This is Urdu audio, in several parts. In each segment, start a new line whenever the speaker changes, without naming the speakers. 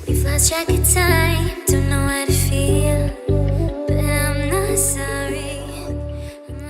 We've lost track of time, don't know how to feel, but I'm not sorry.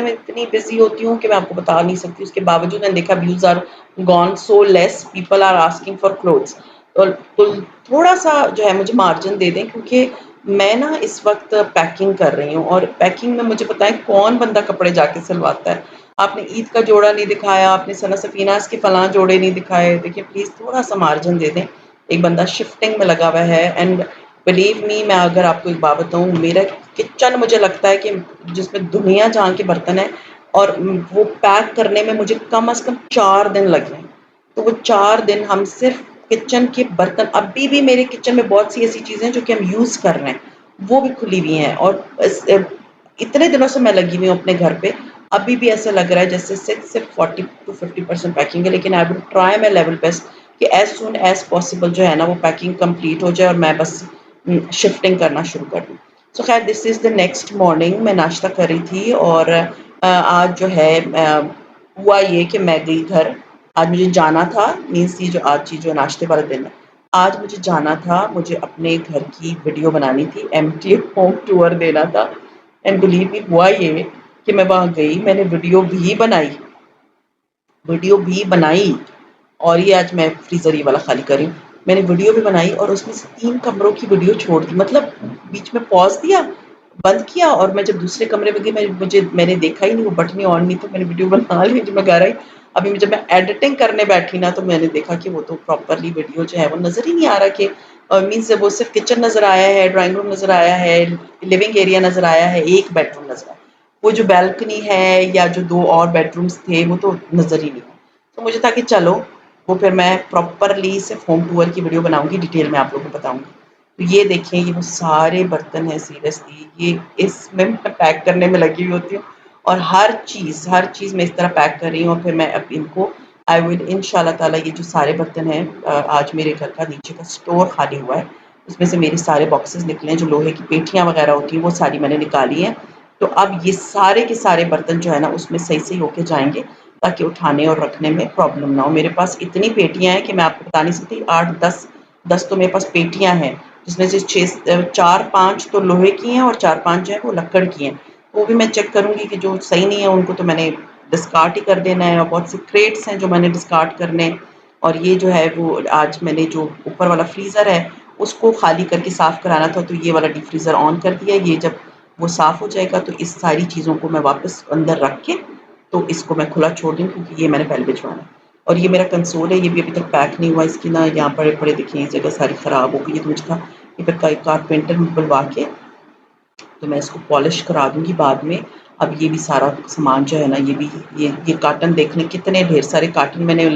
میں اتنی بزی ہوتی ہوں کہ میں آپ کو بتا نہیں سکتی. اس کے باوجود میں نے دیکھا views are gone so less, people are asking for clothes. تو تھوڑا سا جو ہے مجھے مارجن دے دیں, کیونکہ میں نا اس وقت پیکنگ کر رہی ہوں, اور پیکنگ میں مجھے بتائیں کون بندہ کپڑے جا کے سلواتا ہے. آپ نے عید کا جوڑا نہیں دکھایا, آپ نے ثنا سفیناز کے فلاں جوڑے نہیں دکھائے. دیکھیے پلیز تھوڑا سا مارجن دے دیں. ایک بندہ شفٹنگ میں لگا ہوا ہے. اینڈ بلیو می, میں اگر آپ کو ایک بات بتاؤں, میرا کچن مجھے لگتا ہے کہ جس میں دنیا جہاں کے برتن ہیں, اور وہ پیک کرنے میں مجھے کم از کم 4 دن لگے ہیں. تو وہ 4 دن ہم صرف کچن کے برتن, ابھی بھی میرے کچن میں بہت سی ایسی چیزیں جو کہ ہم یوز کر رہے ہیں وہ بھی کھلی ہوئی ہیں. اور اتنے دنوں سے میں لگی ہوئی ہوں اپنے گھر پہ, ابھی بھی ایسا لگ رہا ہے جیسے صرف 40-50% پیکنگ ہے. لیکن I will try my level best کہ ایز سون ایز پاسبل جو ہے نا وہ پیکنگ کمپلیٹ ہو جائے اور میں بس شفٹنگ کرنا شروع کر دوں. سو خیر دس از دا نیکسٹ مارننگ. میں ناشتہ کر رہی تھی, اور آج جو ہے ہوا یہ کہ میں گئی گھر. آج مجھے جانا تھا, مینس یہ جو آج جو ناشتے والا دن ہے, آج مجھے جانا تھا, مجھے اپنے گھر کی ویڈیو بنانی تھی, ایم ٹی ہوم ٹور دینا تھا. اینڈ بلیو می, ہوا یہ کہ میں وہاں گئی, میں نے ویڈیو بھی بنائی. اور یہ آج میں فریزر یہ والا خالی کر رہی ہوں. میں نے ویڈیو بھی بنائی اور اس میں سے 3 کمروں کی ویڈیو چھوڑ دی, مطلب بیچ میں پاز دیا, بند کیا, اور میں جب دوسرے کمرے میں گئی میں نے دیکھا ہی نہیں, وہ بٹنیں آن نہیں, تو میں نے ویڈیو بنا لی. جب میں گھر آئی, ابھی جب میں ایڈیٹنگ کرنے بیٹھی نا, تو میں نے دیکھا کہ وہ تو پراپرلی ویڈیو جو ہے وہ نظر ہی نہیں آ رہا, کہ مینس وہ صرف کچن نظر آیا ہے, ڈرائنگ روم نظر آیا ہے, لیونگ ایریا نظر آیا ہے, ایک بیڈ روم نظر آیا. وہ جو بیلکنی ہے یا جو 2 اور بیڈ رومس تھے وہ تو نظر ہی نہیں. تو مجھے تھا کہ چلو وہ پھر میں پراپرلی صرف ہوم ٹور کی ویڈیو بناؤں گی, ڈیٹیل میں آپ لوگوں کو بتاؤں گی. تو یہ دیکھیں, یہ وہ سارے برتن ہیں, سیریسلی یہ اس میں پیک کرنے میں لگی ہوئی ہوتی ہوں, اور ہر چیز میں اس طرح پیک کر رہی ہوں. اور پھر میں اب ان کو آئی ول ان شاء اللہ تعالیٰ, یہ جو سارے برتن ہیں, آج میرے گھر کا نیچے کا اسٹور خالی ہوا ہے, اس میں سے میرے سارے باکسز نکلے ہیں, جو لوہے کی پیٹیاں وغیرہ ہوتی ہیں وہ ساری میں نے نکالی ہیں. تو اب یہ سارے کے سارے برتن جو ہے نا اس میں صحیح ہو کے جائیں گے, تاکہ اٹھانے اور رکھنے میں پرابلم نہ ہو. میرے پاس اتنی پیٹیاں ہیں کہ میں آپ کو بتا نہیں سکتی, 8-10 تو میرے پاس پیٹیاں ہیں, جس میں سے 4-5 تو لوہے کی ہیں اور 4-5 جو ہے وہ لکڑ کی ہیں. وہ بھی میں چیک کروں گی کہ جو صحیح نہیں ہے ان کو تو میں نے ڈسکارٹ ہی کر دینا ہے. اور بہت سے کریٹس ہیں جو میں نے ڈسکارٹ کرنے. اور یہ جو ہے وہ آج میں نے جو اوپر والا فریزر ہے اس کو خالی کر کے صاف کرانا تھا, تو یہ والا ڈیپ فریزر آن کر دیا. یہ جب وہ صاف ہو جائے گا تو اس ساری چیزوں کو میں واپس اندر رکھ کے تو اس کو میں کھلا چھوڑ دوں, کیونکہ یہ میں نے پہلے بھجوانا ہے. اور یہ میرا کنسول ہے, یہ بھی ابھی تک پیک نہیں ہوا. اس کی نا یہاں پڑے دیکھیں, یہ جگہ ساری خراب ہو گئی ہے, تو مجھے تھا کہ پھر کارپینٹر بلوا کے تو میں اس کو پالش کرا دوں گی بعد میں. اب یہ بھی سارا سامان جو ہے نا, یہ کارٹن دیکھنے, کتنے ڈھیر سارے کارٹن میں نے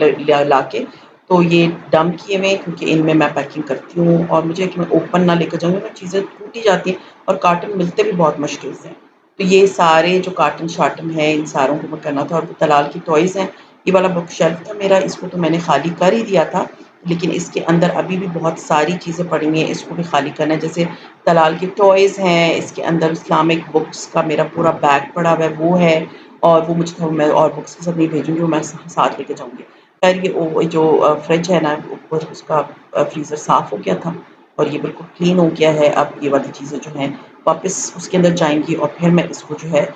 لا کے تو یہ ڈمپ کیے ہوئے, کیونکہ ان میں پیکنگ کرتی ہوں, اور مجھے کہ میں اوپن نہ لے کر جاؤں گی, چیزیں ٹوٹی جاتی ہیں اور کارٹن ملتے بھی بہت مشکل سے ہیں. تو یہ سارے جو کارٹن شارٹن ہیں ان ساروں کو میں کرنا تھا. اور طلال کی ٹوائز ہیں, یہ والا بک شیلف تھا میرا, اس کو تو میں نے خالی کر ہی دیا تھا, لیکن اس کے اندر ابھی بھی بہت ساری چیزیں پڑی ہوئی ہیں, اس کو بھی خالی کرنا ہے. جیسے طلال کی ٹوائز ہیں, اس کے اندر اسلامک بکس کا میرا پورا بیگ پڑا ہوا ہے وہ ہے, اور وہ مجھے میں اور بکس کے ساتھ نہیں بھیجوں گی, وہ میں ساتھ لے کے جاؤں گی. خیر یہ جو فریج ہے نا اوپر, اس کا فریزر صاف ہو گیا تھا اور یہ بالکل کلین ہو گیا ہے. اب یہ والی چیزیں جو ہیں واپس اس کے اندر جائیں گی, اور پھر میں اس کو جو ہے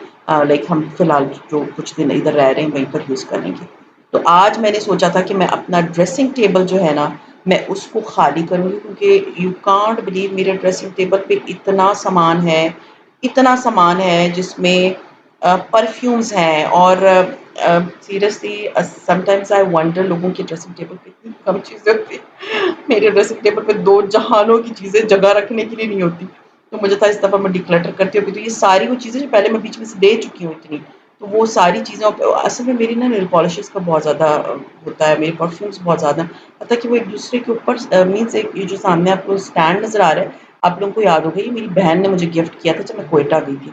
لائک ہم فی الحال جو کچھ دن ادھر رہ رہے ہیں وہیں پر یوز کریں گے. تو آج میں نے سوچا تھا کہ میں اپنا ڈریسنگ ٹیبل جو ہے نا میں اس کو خالی کروں گی, کیونکہ یو کانٹ بلیو میرے ڈریسنگ ٹیبل پہ اتنا سامان ہے جس میں پرفیومز ہیں. اور seriously some times I wonder, لوگوں کی ڈریسنگ ٹیبل پہ اتنی کم چیزیں ہوتی ہیں, میرے ڈریسنگ ٹیبل پہ 2 جہانوں کی چیزیں جگہ رکھنے کے لیے نہیں ہوتی. تو مجھے تھا اس دفعہ میں ڈکلٹر کرتی ہوں. تو یہ ساری وہ چیزیں جو پہلے میں بیچ میں سے دے چکی ہوں اتنی, تو وہ ساری چیزیں اصل میں میری نا نیل پالشز کا بہت زیادہ ہوتا ہے, میری پرفیومس بہت زیادہ, حتیٰ کہ وہ ایک دوسرے کے اوپر مینس یہ جو سامنے آپ کو اسٹینڈ نظر آ رہا ہے, آپ لوگوں کو یاد ہوگا یہ میری بہن نے مجھے گفٹ کیا تھا جب میں کوئٹہ گئی تھی.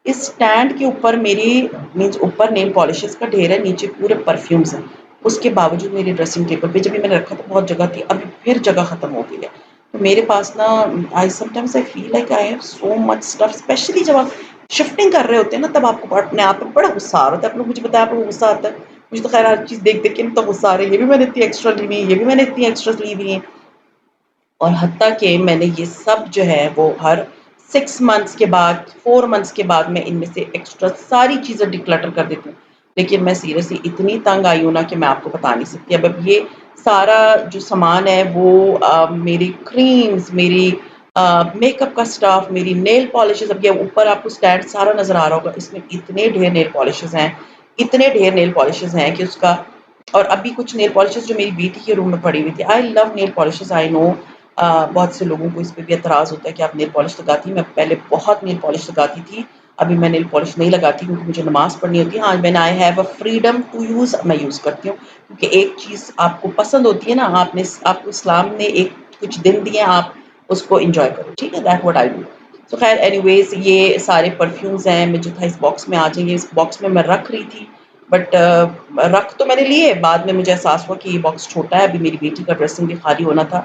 اس اسٹینڈ کے اوپر میری مینس اوپر نیل پالشز کا ڈھیر ہے, نیچے پورے پرفیومس ہیں. اس کے باوجود میری ڈریسنگ ٹیبل پہ جب بھی میں نے رکھا تو بہت جگہ تھی, ابھی پھر جگہ ختم ہو گئی ہے. تو میرے پاس نا I sometimes I feel like I have so much stuff, especially جب آپ شفٹنگ کر رہے ہوتے ہیں نا, تب آپ کو اپنے آپ پہ بڑا غصہ آ رہا ہوتا ہے. آپ لوگ مجھے بتایا آپ کو غصہ آتا ہے, مجھے تو خیر ہر چیز دیکھ کے تو غصہ آ رہا ہے, یہ بھی میں نے اتنی ایکسٹرا لی ہوئی ہے, یہ بھی میں نے اتنی ایکسٹرا لی ہوئی ہیں. اور حتیٰ کہ میں نے یہ سب جو ہے وہ ہر 6 منتھس کے بعد 4 منتھس کے بعد میں ان میں سے ایکسٹرا ساری چیزیں ڈکلٹر کر دیتی ہوں. لیکن میں سیریسلی اتنی تنگ آئی ہوں نا کہ میں آپ کو بتا نہیں سکتی. اب یہ سارا جو سامان ہے وہ میری کریمز، میری میک اپ کا اسٹاف، میری نیل پالشز. اب یہ اوپر آپ کو اسٹینڈ سارا نظر آ رہا ہوگا، اس میں اتنے ڈھیر نیل پالشز ہیں، اتنے ڈھیر نیل پالشز ہیں کہ اس کا. اور ابھی کچھ نیل پالشز جو میری بیٹی کے روم میں پڑی ہوئی تھی. آئی لو نیل پالشز. آئی نو بہت سے لوگوں کو اس پہ بھی اعتراض ہوتا ہے کہ آپ نیل پالش لگاتی ہیں. میں پہلے بہت نیل پالش لگاتی تھی، ابھی میں نیل پالش نہیں لگاتی کیونکہ مجھے نماز پڑھنی ہوتی ہے. ہاں when I have a freedom to use میں یوز کرتی ہوں، کیونکہ ایک چیز آپ کو پسند ہوتی ہے نا، آپ کو اسلام نے ایک کچھ دن دیے، آپ اس کو انجوائے کرو. ٹھیک ہے، دیٹ واٹ آئی ڈو. تو خیر اینی ویز یہ سارے پرفیومز ہیں مجھے تھا اس باکس میں آ جائیں گے. اس باکس میں رکھ رہی تھی بٹ رکھ تو میں نے لیے. بعد میں مجھے احساس ہوا کہ یہ باکس چھوٹا ہے، ابھی میری بیٹی کا ڈریسنگ بھی خالی ہونا تھا.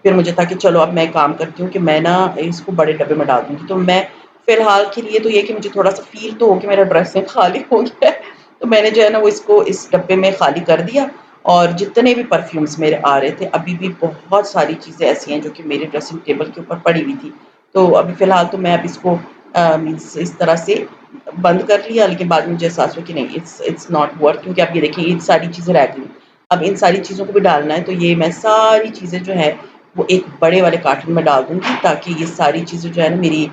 پھر مجھے تھا کہ چلو اب میں کام کرتی ہوں کہ میں نا اس کو بڑے ڈبے میں ڈال دوں گی. تو میں فی الحال کے لیے تو یہ کہ مجھے تھوڑا سا فیل تو ہو کہ میرا ڈریسنگ خالی ہو گیا ہے، تو میں نے جو ہے نا وہ اس کو اس ڈبے میں خالی کر دیا. اور جتنے بھی پرفیومز میرے آ رہے تھے، ابھی بھی بہت ساری چیزیں ایسی ہیں جو کہ میرے ڈریسنگ ٹیبل کے اوپر پڑی ہوئی تھی. تو ابھی فی الحال تو میں اب اس کو اس طرح سے بند کر لیا. لیکن بعد میں مجھے احساس ہوا کہ نہیں، اٹس ناٹ ورتھ، کیونکہ اب یہ دیکھیں یہ ساری چیزیں رہ گئی. اب ان ساری چیزوں کو بھی ڈالنا ہے، تو یہ میں ساری چیزیں جو ہے وہ ایک بڑے والے کارٹن میں ڈال دوں گی تاکہ یہ ساری چیزیں جو ہے نا میری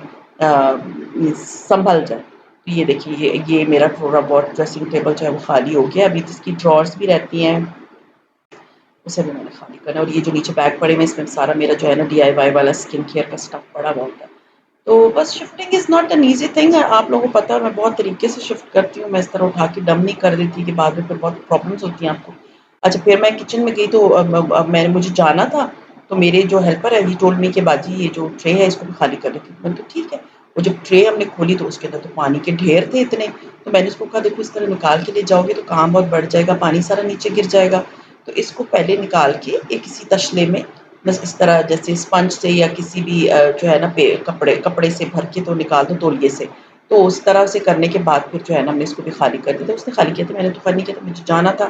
سنبھل جائے. تو یہ دیکھیے یہ میرا تھوڑا بہت ڈریسنگ ٹیبل جو ہے وہ خالی ہو گیا. ابھی اس کی ڈرارس بھی رہتی ہیں، اسے بھی میں نے خالی کرنا. اور یہ جو نیچے بیگ پڑے ہوئے اس میں سارا میرا جو ہے نا DIY والا اسکن کیئر کا اسٹف پڑا ہوا ہوتا ہے. تو بس shifting is not an easy thing. آپ لوگوں کو پتا ہے میں بہت طریقے سے شفٹ کرتی ہوں. میں اس طرح اٹھا کے ڈم نہیں کر دیتی کہ بعد میں پھر بہت پرابلمس ہوتی ہیں آپ کو. اچھا پھر میں کچن میں گئی تو میں مجھے جانا تھا، تو میرے جو ہیلپر ہے ہی ٹولڈ می کہ باجی یہ جو ٹرے ہے اس کو بھی خالی کر لیتی. میں نے کہا ٹھیک ہے. وہ جب ٹرے ہم نے کھولی تو اس کے اندر تو پانی کے ڈھیر تھے اتنے. تو میں نے اس کو کہا دیکھو اس طرح نکال کے لے جاؤ گے تو کام بہت بڑھ جائے گا، پانی سارا نیچے گر جائے گا. تو اس کو پہلے نکال کے ایک کسی تشلے میں بس اس طرح جیسے اسپنج سے یا کسی بھی جو ہے نا کپڑے سے بھر کے تو نکال دو تولیے سے. تو اس طرح سے کرنے کے بعد پھر جو ہے نا ہم نے اس کو بھی خالی کر دیا. تو اس نے خالی کیا تھا، میں نے تو خالی نہیں کیا تھا، مجھے جانا تھا،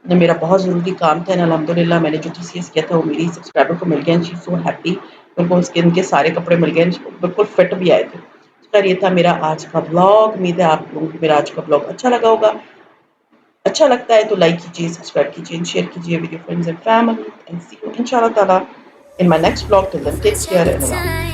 میرا بہت ضروری کام تھا. الحمدللہ میں نے جو TCS کیا تھا وہ میری سبسکرائبر کو مل گیا. شی از سو ہیپی. ان کو ان کے سارے کپڑے مل گئے، بالکل فٹ بھی آئے تھے. خیر یہ تھا میرا آج کا بلاگ. امید ہے آپ لوگوں کو میرا آج کا بلاگ اچھا لگا ہوگا. اچھا لگتا ہے تو لائک کیجیے، سبسکرائب کیجیے، شیئر کیجیے with your friends and family. And see you انشاءاللہ تعالی in my next vlog. Till then, take
Check
care
the
and Allah.
time.